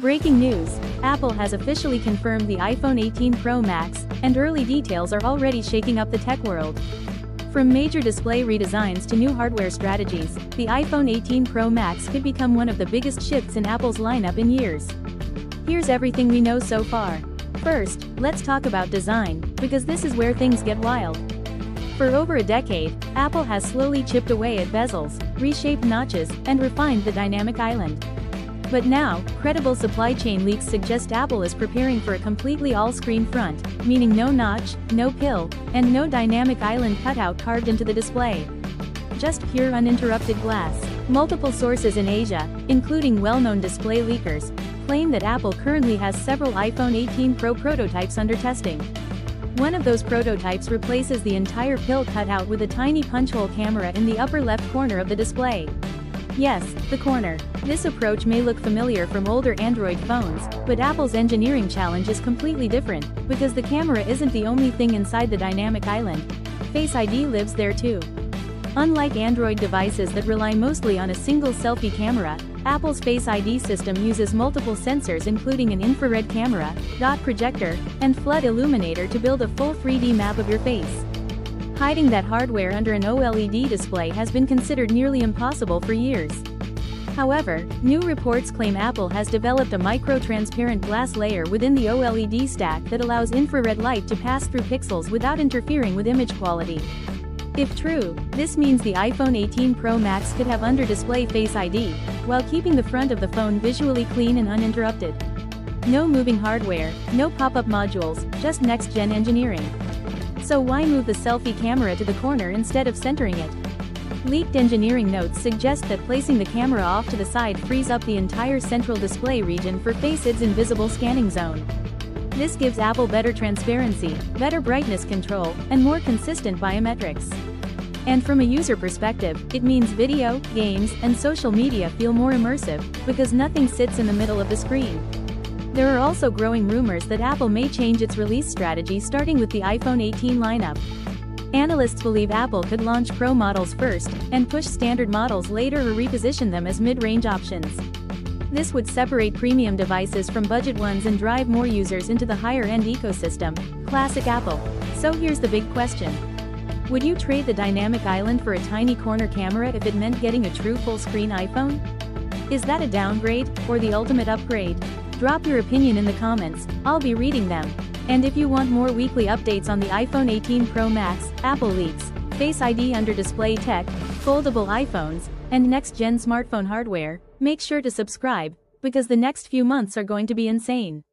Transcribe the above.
Breaking news: Apple has officially confirmed the iPhone 18 Pro Max, and early details are already shaking up the tech world. From major display redesigns to new hardware strategies, the iPhone 18 Pro Max could become one of the biggest shifts in Apple's lineup in years. Here's everything we know so far. First, let's talk about design, because this is where things get wild. For over a decade, Apple has slowly chipped away at bezels, reshaped notches, and refined the dynamic island. But now, credible supply chain leaks suggest Apple is preparing for a completely all-screen front, meaning no notch, no pill, and no dynamic island cutout carved into the display. Just pure uninterrupted glass. Multiple sources in Asia, including well-known display leakers, claim that Apple currently has several iPhone 18 Pro prototypes under testing. One of those prototypes replaces the entire pill cutout with a tiny punch-hole camera in the upper left corner of the display. Yes, the corner. This approach may look familiar from older Android phones, but Apple's engineering challenge is completely different, because the camera isn't the only thing inside the dynamic island. Face ID lives there too. Unlike Android devices that rely mostly on a single selfie camera, Apple's Face ID system uses multiple sensors including an infrared camera, dot projector, and flood illuminator to build a full 3D map of your face. Hiding that hardware under an OLED display has been considered nearly impossible for years. However, new reports claim Apple has developed a micro-transparent glass layer within the OLED stack that allows infrared light to pass through pixels without interfering with image quality. If true, this means the iPhone 18 Pro Max could have under-display Face ID, while keeping the front of the phone visually clean and uninterrupted. No moving hardware, no pop-up modules, just next-gen engineering. So why move the selfie camera to the corner instead of centering it? Leaked engineering notes suggest that placing the camera off to the side frees up the entire central display region for Face ID's invisible scanning zone. This gives Apple better transparency, better brightness control, and more consistent biometrics. And from a user perspective, it means video, games, and social media feel more immersive, because nothing sits in the middle of the screen. There are also growing rumors that Apple may change its release strategy starting with the iPhone 18 lineup. Analysts believe Apple could launch Pro models first, and push standard models later or reposition them as mid-range options. This would separate premium devices from budget ones and drive more users into the higher-end ecosystem. Classic Apple. So here's the big question. Would you trade the dynamic island for a tiny corner camera if it meant getting a true full-screen iPhone? Is that a downgrade, or the ultimate upgrade? Drop your opinion in the comments, I'll be reading them. And if you want more weekly updates on the iPhone 18 Pro Max, Apple leaks, Face ID under display tech, foldable iPhones, and next-gen smartphone hardware, make sure to subscribe, because the next few months are going to be insane.